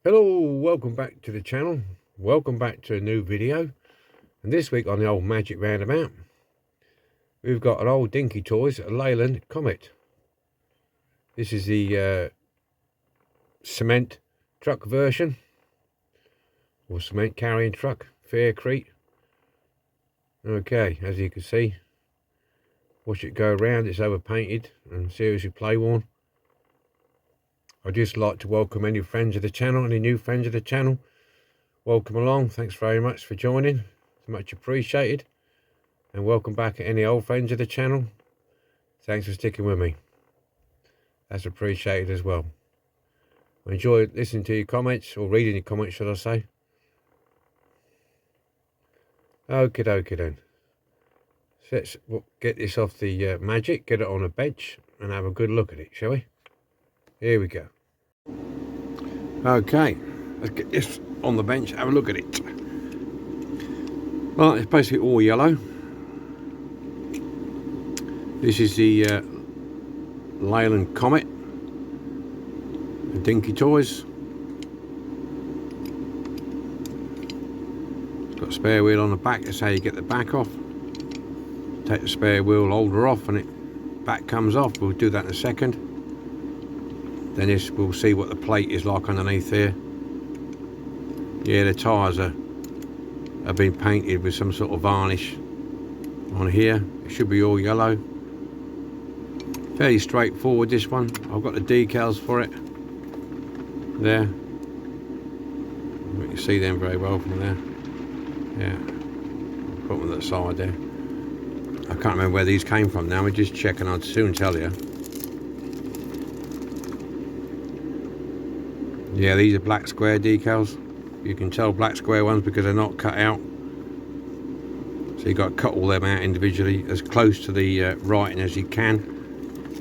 Hello, welcome back to the channel. Welcome back to a new video. And this week on the old Magic Roundabout, we've got an old Dinky Toys, a Leyland Comet. This is the cement truck version, or cement carrying truck, Faircrete. Okay, as you can see, watch it go around. It's overpainted and seriously play worn. I'd just like to welcome any friends of the channel, any new friends of the channel. Welcome along. Thanks very much for joining. It's much appreciated. And welcome back any old friends of the channel. Thanks for sticking with me. That's appreciated as well. I enjoy listening to your comments, or reading your comments, should I say. Okie dokie then. So let's get this off the Magic, get it on a bench and have a good look at it, shall we? Here we go. Okay, let's get this on the bench, have a look at it. Well, it's basically all yellow. This is the Leyland Comet, the Dinky Toys. It's got a spare wheel on the back. That's how you get the back off. Take the spare wheel holder off and it back comes off. We'll do that in a second. Then we'll see what the plate is like underneath here. Yeah, the tyres have been painted with some sort of varnish on here. It should be all yellow. Fairly straightforward, this one. I've got the decals for it there. You can see them very well from there. Yeah, I'll put them on the side there. I can't remember where these came from now. We're just checking. I'd soon tell you. Yeah, these are black square decals. You can tell black square ones because they're not cut out. So you've got to cut all them out individually as close to the writing as you can,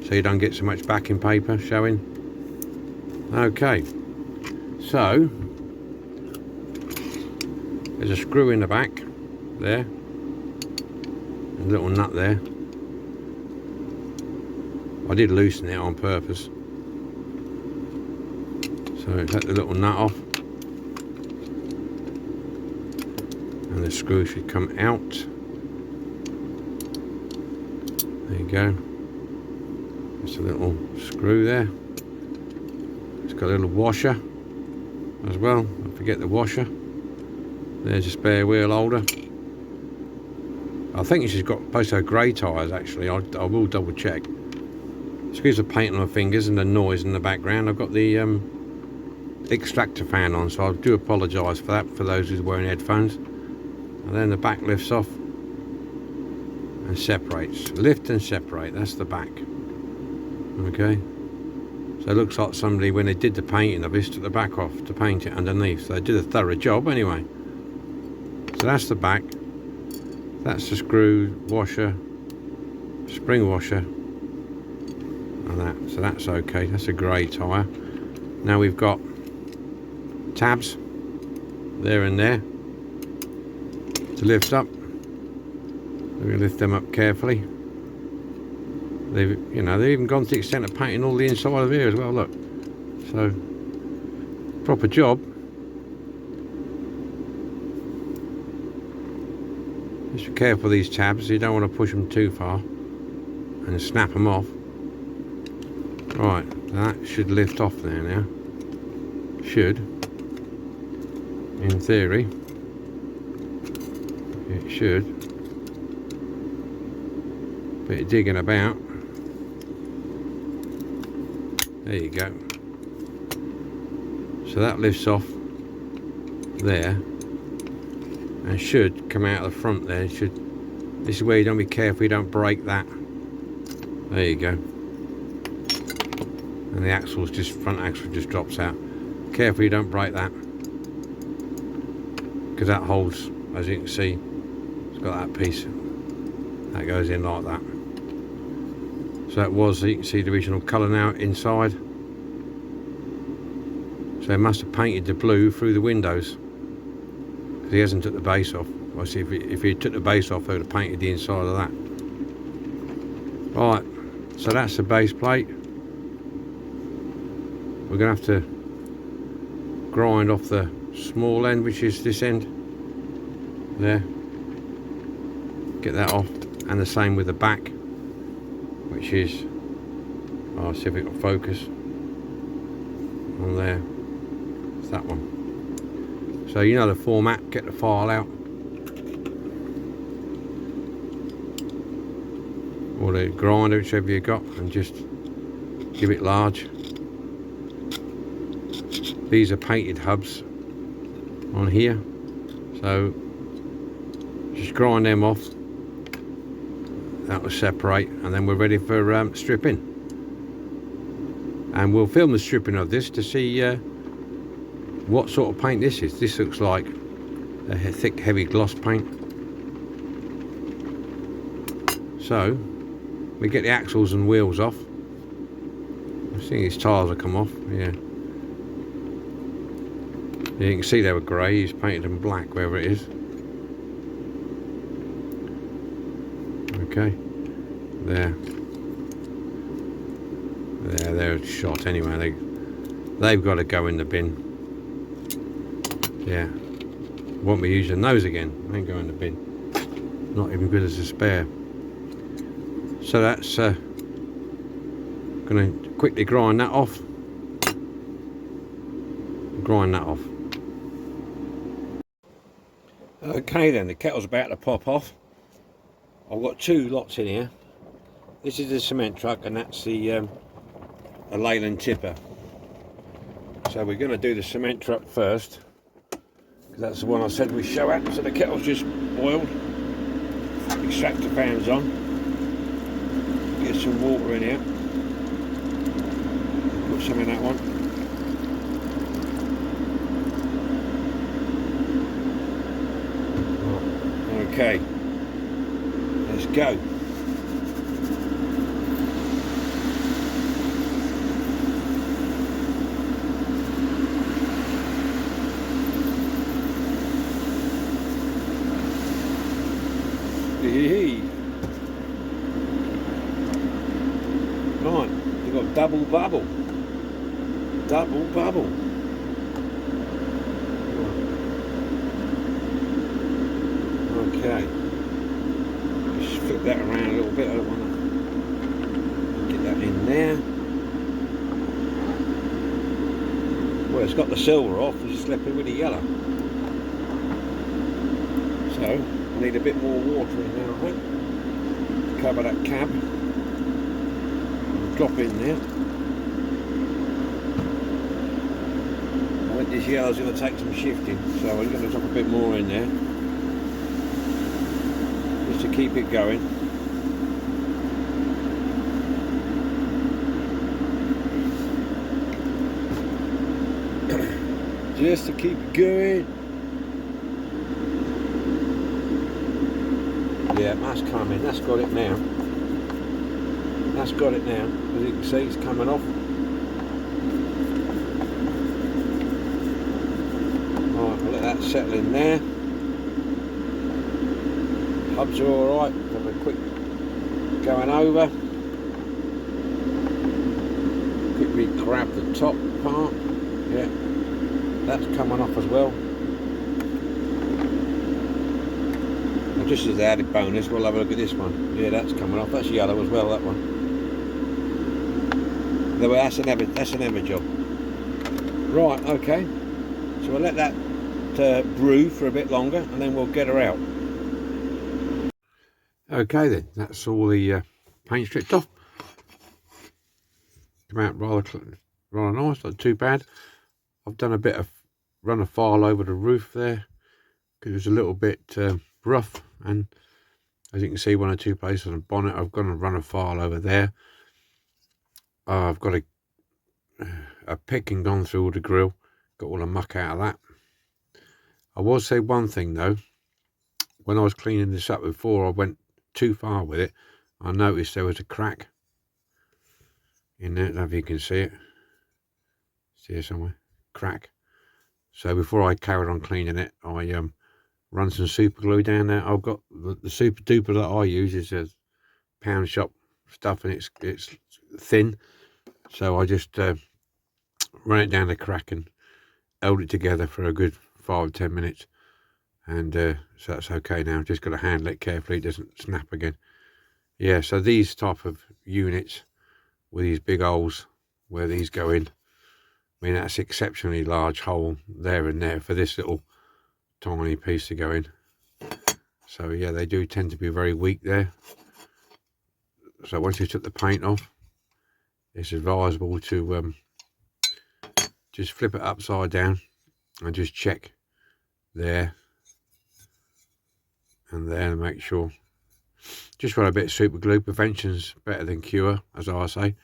so you don't get so much backing paper showing. Okay, so there's a screw in the back there, a little nut there. I did loosen it on purpose. So take the little nut off and the screw should come out. There you go. Just a little screw there. It's got a little washer as well. Don't forget the washer. There's a spare wheel holder. I think this has got supposed to have grey tyres actually. I will double check. Excuse the paint on my fingers and the noise in the background. I've got the extractor fan on, so I do apologise for that for those who's wearing headphones. And then the back lifts off and separates. Lift and separate, that's the back. Okay, so it looks like somebody, when they did the painting of this, took the back off to paint it underneath. So they did a thorough job anyway. So that's the back. That's the screw, washer, spring washer, and that. So that's okay. That's a grey tyre. Now we've got tabs there and there to lift up. We're going to lift them up carefully. They've even gone to the extent of painting all the inside of here as well. Look, so proper job. Just be careful with these tabs. You don't want to push them too far and snap them off. Right, that should lift off there now. Should, in theory, it should. Bit of digging about. There you go. So that lifts off there and should come out of the front there. This is where you don't be careful you don't break that. There you go. And the axle's front axle just drops out. Careful you don't break that, because that holds, as you can see, it's got that piece that goes in like that. So that was, you can see the original colour now inside. So they must have painted the blue through the windows, because he hasn't took the base off. I see if he took the base off, they would have painted the inside of that. Right, so that's the base plate. We're going to have to grind off the small end, which is this end there. Get that off, and the same with the back, which is, I'll see if it will focus on there. It's that one. So you know the format. Get the file out, or the grinder, whichever you got, and just give it large. These are painted hubs on here, so just grind them off. That will separate, and then we're ready for stripping. And we'll film the stripping of this to see what sort of paint this is. This looks like a thick, heavy gloss paint. So we get the axles and wheels off. I think these tyres will come off. Yeah. You can see they were grey. He's painted them black wherever it is. Okay, they're shot anyway. They've got to go in the bin. Yeah, won't be using those again. They ain't going in the bin. Not even good as a spare. So that's gonna quickly grind that off. Grind that off. Okay then, the kettle's about to pop off. I've got two lots in here. This is the cement truck, and that's the a Leyland tipper. So we're going to do the cement truck first, because that's the one I said we show at. So the kettle's just boiled. Extractor fan's on. Get some water in here. Put some in that one. Okay. Let's go. Right, you've got double bubble. Double bubble. Okay. Just flip that around a little bit. I don't want to get that in there. Well, it's got the silver off, it's just left it with the yellow. So I need a bit more water in there, I think. Cover that cab. Drop in there. I think this yellow's going to take some shifting, so I'm going to drop a bit more in there, just to keep it going. Just to keep it going. Yeah, that's coming. That's got it now. That's got it now. As you can see, it's coming off. Right, we'll let that settle in there. Hubs are alright. Have a quick going over. Quickly grab the top part. Yeah, that's coming off as well. And just as the added bonus, we'll have a look at this one. Yeah, that's coming off. That's yellow as well, that one. That's an ever job. Right, okay. So we'll let that brew for a bit longer, and then we'll get her out. Okay then, that's all the paint stripped off. Come out rather nice, not too bad. I've done a bit of run a file over the roof there, because it was a little bit rough, and as you can see, one or two places on the bonnet, I've gone and run a file over there. I've got a pick and gone through all the grill, got all the muck out of that. I will say one thing though, when I was cleaning this up before I went too far with it, I noticed there was a crack in there. I don't know if you can see it. See it somewhere? Crack. So before I carried on cleaning it, I run some super glue down there. I've got the super duper that I use is a pound shop stuff, and it's thin. So I just run it down the crack and held it together for a good 5 or 10 minutes, and so that's okay now. Just got to handle it carefully, it doesn't snap again. Yeah, so these type of units with these big holes where these go in, I mean, that's exceptionally large hole there and there for this little tiny piece to go in. So yeah, they do tend to be very weak there. So once you took the paint off, it's advisable to just flip it upside down and just check there and there and make sure. Just run a bit of super glue. Prevention's better than cure, as I say.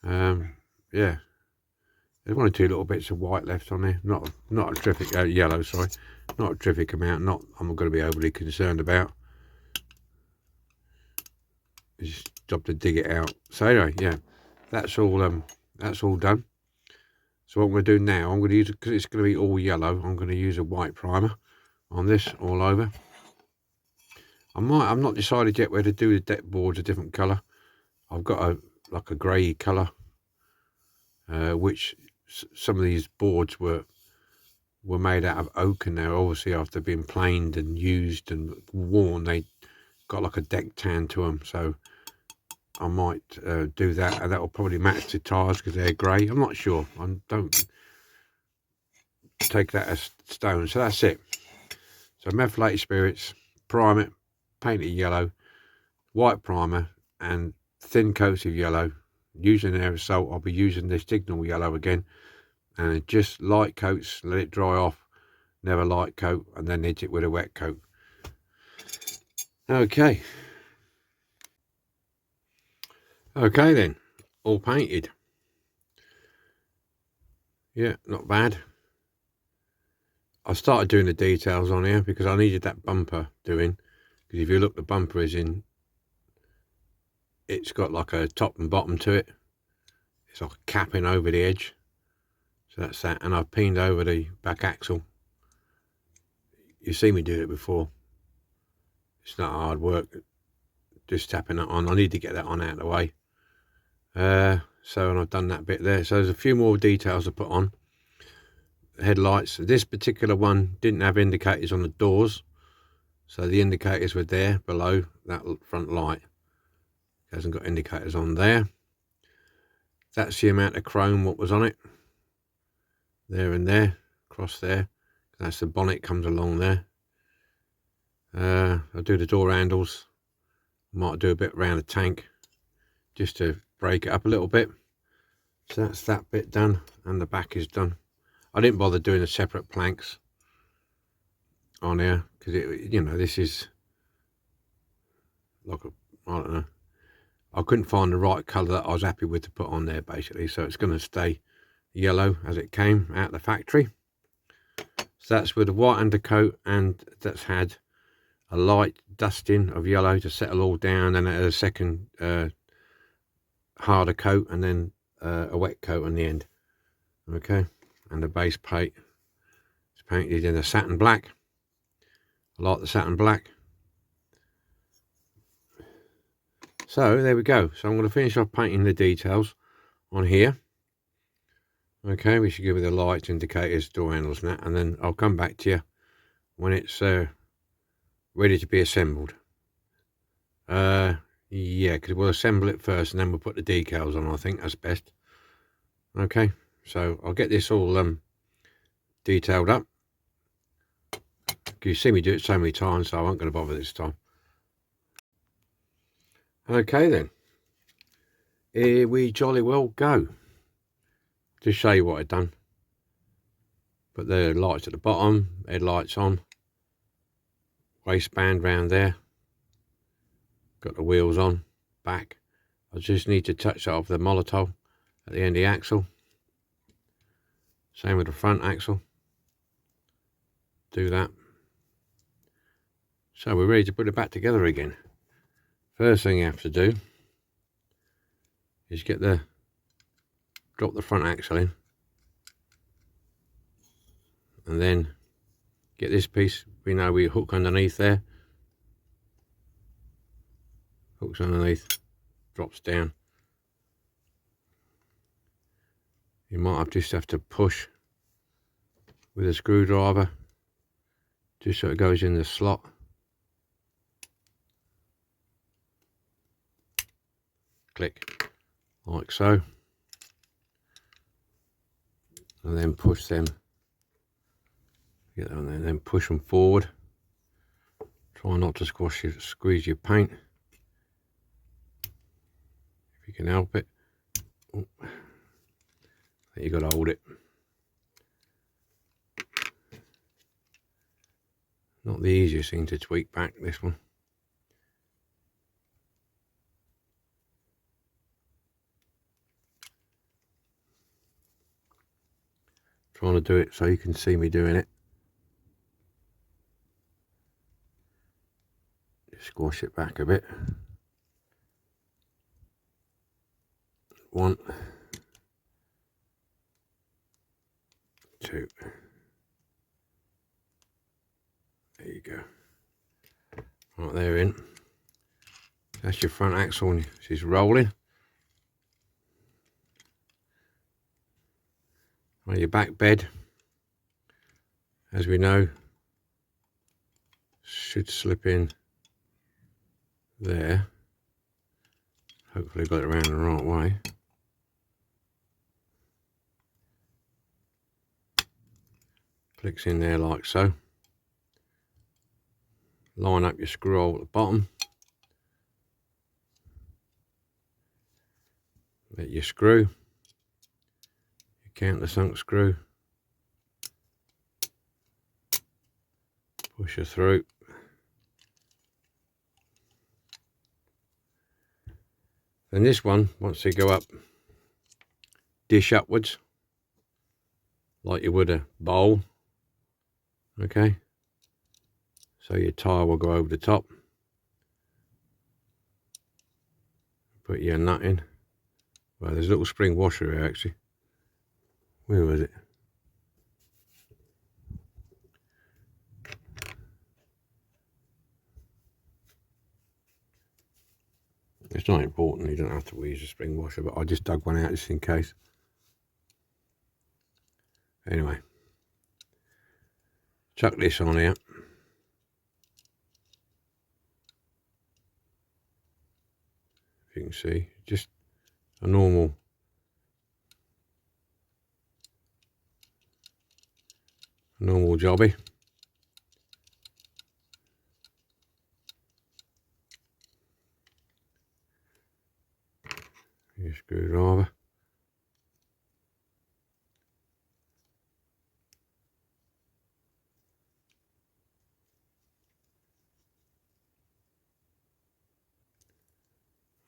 Yeah, there's 1 or 2 little bits of white left on there. Not a terrific yellow, sorry, not a terrific amount. Not I'm not going to be overly concerned about. Just job to dig it out. So anyway, yeah, that's all done. So what I'm going to do now, I'm going to use, because it's going to be all yellow, I'm going to use a white primer on this all over. I'm not decided yet where to do the deck boards a different colour. I've got like a grey colour, which some of these boards were made out of oak, and now obviously after being planed and used and worn, they got like a deck tan to them. So I might do that, and that will probably match the tyres because they're grey. I'm not sure. I don't take that as stone. So that's it. So methylated spirits, prime it, paint it yellow, white primer, and thin coats of yellow. Using an aerosol, I'll be using the signal yellow again, and just light coats, let it dry off, never light coat, and then hit it with a wet coat. Okay then, all painted. Yeah, not bad. I started doing the details on here because I needed that bumper doing, because if you look, the bumper is in, it's got like a top and bottom to it. It's like a capping over the edge. So that's that, and I've peened over the back axle. You've seen me do it before. It's not hard work, just tapping that on. I need to get that on out of the way. So, and I've done that bit there. So there's a few more details to put on. Headlights. This particular one didn't have indicators on the doors, so the indicators were there below that front light. It hasn't got indicators on there. That's the amount of chrome what was on it. There and there, across there. That's the bonnet comes along there. I'll do the door handles. Might do a bit around the tank just to break it up a little bit. So that's that bit done, and the back is done. I didn't bother doing the separate planks on here because you know, this is like I don't know. I couldn't find the right colour that I was happy with to put on there, basically. So it's going to stay yellow as it came out of the factory. So that's with a white undercoat, and that's had a light dusting of yellow to settle all down, and a second harder coat, and then a wet coat on the end. Okay, and the base plate is painted in a satin black. I like the satin black. So there we go. So I'm going to finish off painting the details on here. Okay, we should give it the lights, indicators, door handles and that, and then I'll come back to you when it's ready to be assembled. Yeah, because we'll assemble it first and then we'll put the decals on. I think that's best. Okay, so I'll get this all detailed up. You see me do it so many times, so I won't going to bother this time. Okay then, here we jolly well go. Just show you what I've done. Put the lights at the bottom, headlights on, waistband round there, got the wheels on, back. I just need to touch that off the Molotov at the end of the axle. Same with the front axle. Do that. So we're ready to put it back together again. First thing you have to do is drop the front axle in, and then get this piece. We know we hook underneath there. Hooks underneath, drops down. You might just have to push with a screwdriver, just so it goes in the slot. Click, like so. And then push them, get that on there, and then push them forward. Try not to squeeze your paint, if you can help it. Oh, you got to hold it. Not the easiest thing to tweak back, this one. Trying to do it so you can see me doing it. Just squash it back a bit. 1, 2. There you go. Right, they're in. That's your front axle, and she's rolling. Well, your back bed, as we know, should slip in there. Hopefully got it around the right way. Clicks in there like so. Line up your screw hole at the bottom. Let your screw, your countersunk screw, push her through. Then this one, once they go up, dish upwards, like you would a bowl. Okay, so your tire will go over the top. Put your nut in. Well, there's a little spring washer here actually. Where was it? It's not important, you don't have to use a spring washer, but I just dug one out just in case. Anyway, chuck this on here. If you can see, just a normal jobby. Your screwdriver.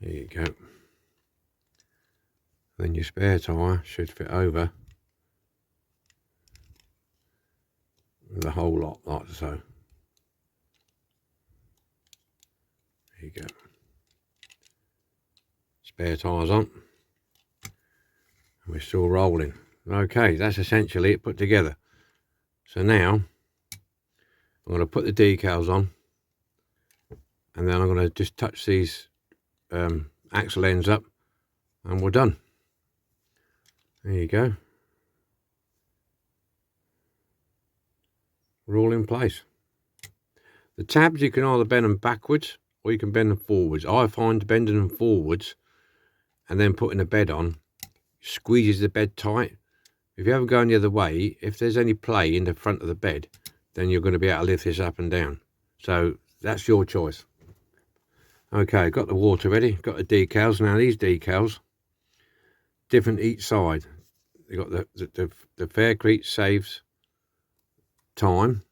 There you go. Then your spare tyre should fit over the whole lot, like so. There you go. Spare tyres on. And we're still rolling. Okay, that's essentially it put together. So now I'm going to put the decals on, and then I'm going to just touch these axle ends up, and we're done. There you go. We're all in place. The tabs, you can either bend them backwards or you can bend them forwards. I find bending them forwards and then putting the bed on squeezes the bed tight. If you haven't gone the other way, if there's any play in the front of the bed, then you're going to be able to lift this up and down. So that's your choice. Okay, got the water ready, got the decals. Now these decals, different each side. They got the Faircrete saves time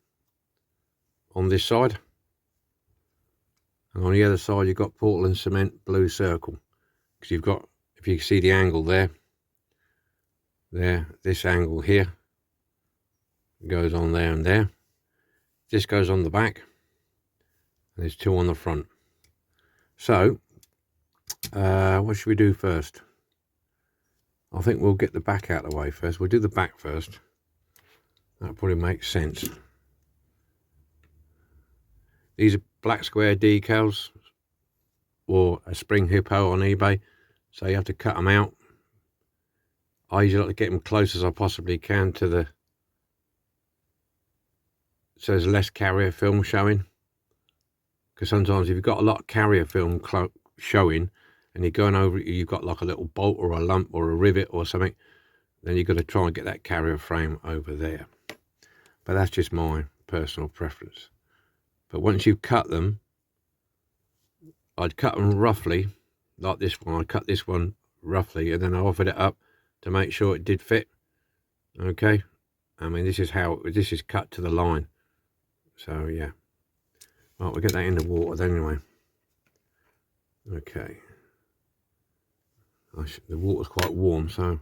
on this side, and on the other side you've got Portland cement blue circle, because you've got, if you see the angle there, this angle here goes on there and there. This goes on the back, and there's 2 on the front. So what should we do first? I think we'll get the back out of the way first. We'll do the back first. That probably makes sense. These are black square decals, or a spring hippo on eBay, so you have to cut them out. I usually like to get them close as I possibly can to so there's less carrier film showing. Because sometimes if you've got a lot of carrier film showing and you're going over it, you've got like a little bolt or a lump or a rivet or something, then you've got to try and get that carrier frame over there. But that's just my personal preference. But once you've cut them, I'd cut them roughly, like this one. I cut this one roughly, and then I offered it up to make sure it did fit. Okay, I mean, this is cut to the line. So yeah, well, we'll get that in the water then anyway. Okay, the water's quite warm, so it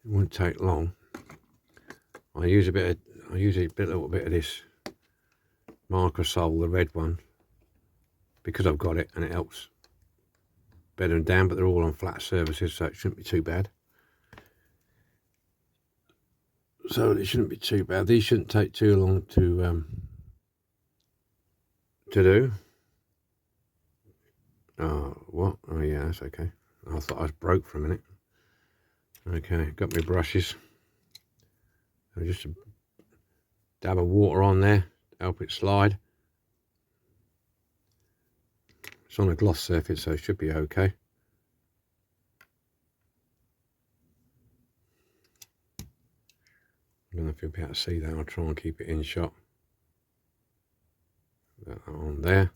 won't take long. I use a little bit of this Microsol, the red one, because I've got it and it helps bed them down, but they're all on flat surfaces, so it shouldn't be too bad. So it shouldn't be too bad. These shouldn't take too long to do. Oh, what? Oh yeah, that's okay. I thought I was broke for a minute. Okay, got my brushes. So just a dab of water on there, help it slide. It's on a gloss surface, so it should be okay. I don't know if you'll be able to see that. I'll try and keep it in shot. Got that on there.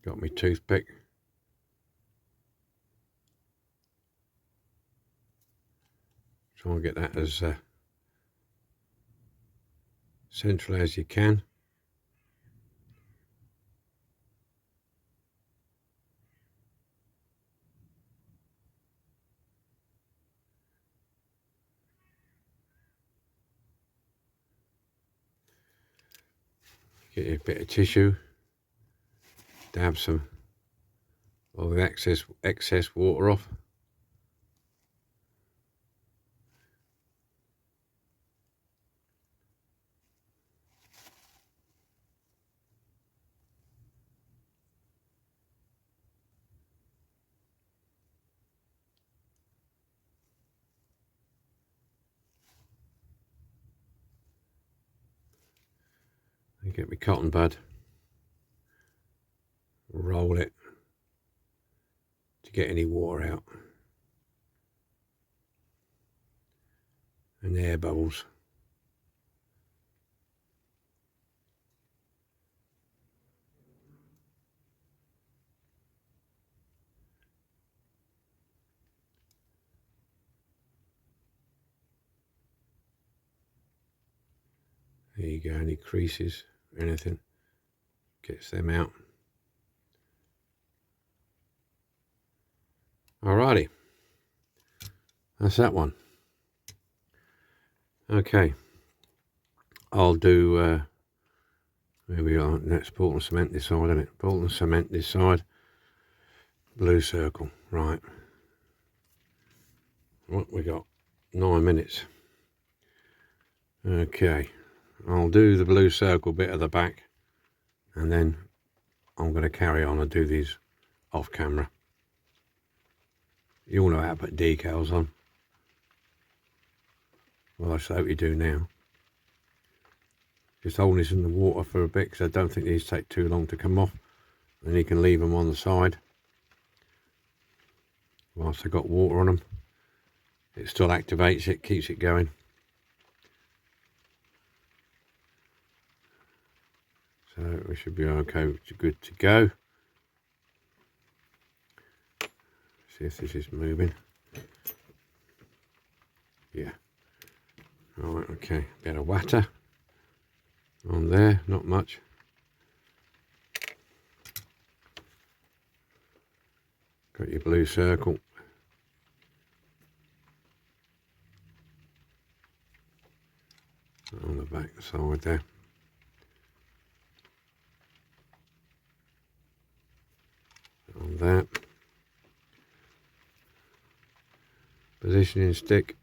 Got my toothpick. Try and get that as central as you can. Get a bit of tissue, dab some of the excess water off. And get my cotton bud, roll it to get any water out and air bubbles. There you go, any creases, anything, gets them out. Alrighty, that's that one. Okay, I'll do, here we are, that's Portland cement this side, isn't it? Portland cement this side, blue circle, right. What we got? 9 minutes. Okay, I'll do the blue circle bit at the back, and then I'm going to carry on and do these off camera. You all know how to put decals on. Well, I hope you do now. Just hold this in the water for a bit, because I don't think these take too long to come off. And you can leave them on the side whilst I've got water on them. It still activates it, keeps it going. So we should be okay, good to go. See if this is moving. Yeah. Alright, okay. Bit of water on there, not much. Got your blue circle. On the back side there. On that. Positioning stick.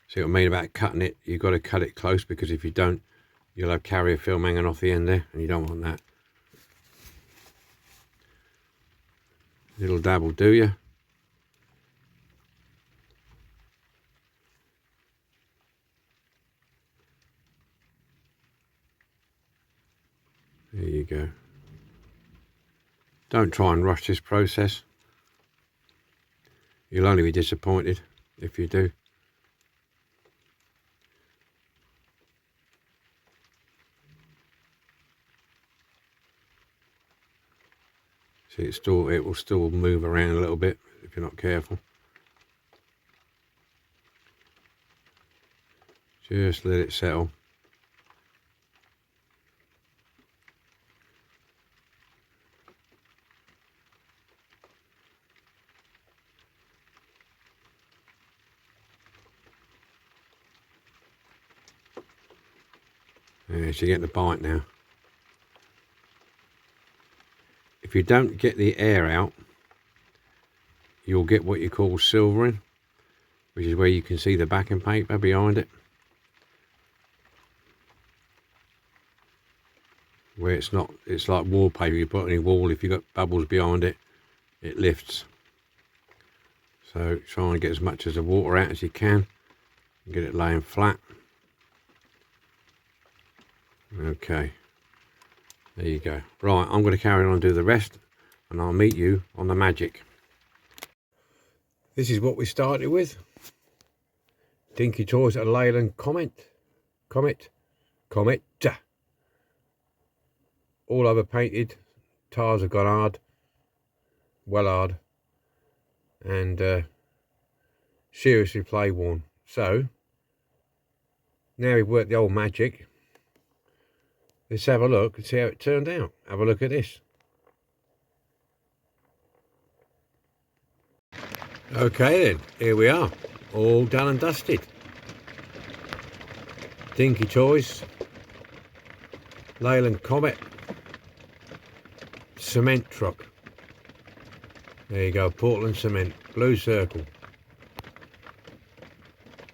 See what I mean about cutting it? You've got to cut it close, because if you don't, you'll have carrier film hanging off the end there, and you don't want that. Little dab will do you. Don't try and rush this process. You'll only be disappointed if you do. See, it will still move around a little bit if you're not careful. Just let it settle. Yeah, so you get the bite now. If you don't get the air out, you'll get what you call silvering, which is where you can see the backing paper behind it. Where it's not, it's like wallpaper. You put on your wall, if you've got bubbles behind it, it lifts. So try and get as much of the water out as you can. Get it laying flat. Okay, there you go. Right, I'm going to carry on and do the rest, and I'll meet you on the magic. This is what we started with. Dinky toys at Leyland Comet. All over painted. Tires have gone hard, well hard, and seriously play worn. So now we've worked the old magic. Let's have a look and see how it turned out. Have a look at this. Okay then, here we are, all done and dusted. Dinky toys, Leyland Comet, cement truck. There you go, Portland cement, blue circle.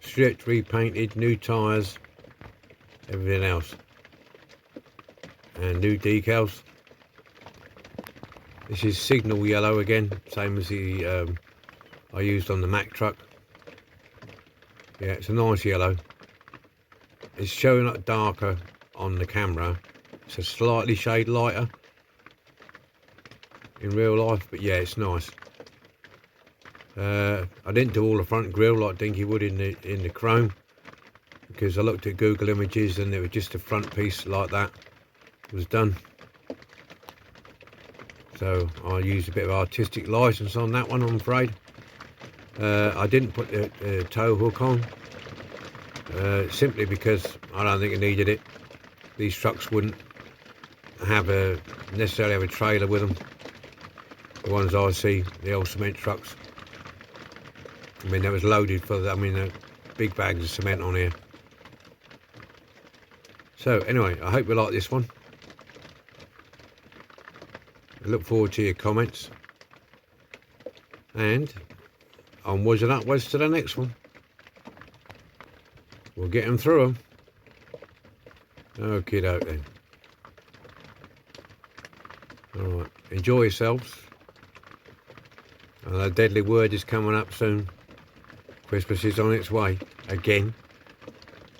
Stripped, repainted, new tyres, everything else. And new decals. This is signal yellow again, same as the I used on the Mack truck. Yeah, it's a nice yellow. It's showing up darker on the camera. It's a slightly shade lighter in real life, but yeah, it's nice. I didn't do all the front grille like Dinky would in the chrome, because I looked at Google images and it was just a front piece like that was done. So I used a bit of artistic license on that one, I'm afraid. I didn't put the tow hook on, simply because I don't think I needed it. These trucks wouldn't have necessarily have a trailer with them. The ones I see, the old cement trucks, I mean, that was loaded for big bags of cement on here. So anyway, I hope you like this one. I look forward to your comments, and onwards and upwards to the next one. We'll get them through them. Okie doke then. Alright, enjoy yourselves. And the deadly word is coming up soon. Christmas is on its way again.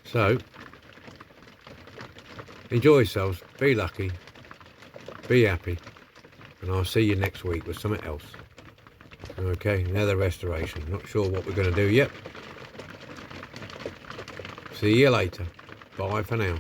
So enjoy yourselves, be lucky, be happy, and I'll see you next week with something else. Okay, another restoration. Not sure what we're going to do yet. See you later. Bye for now.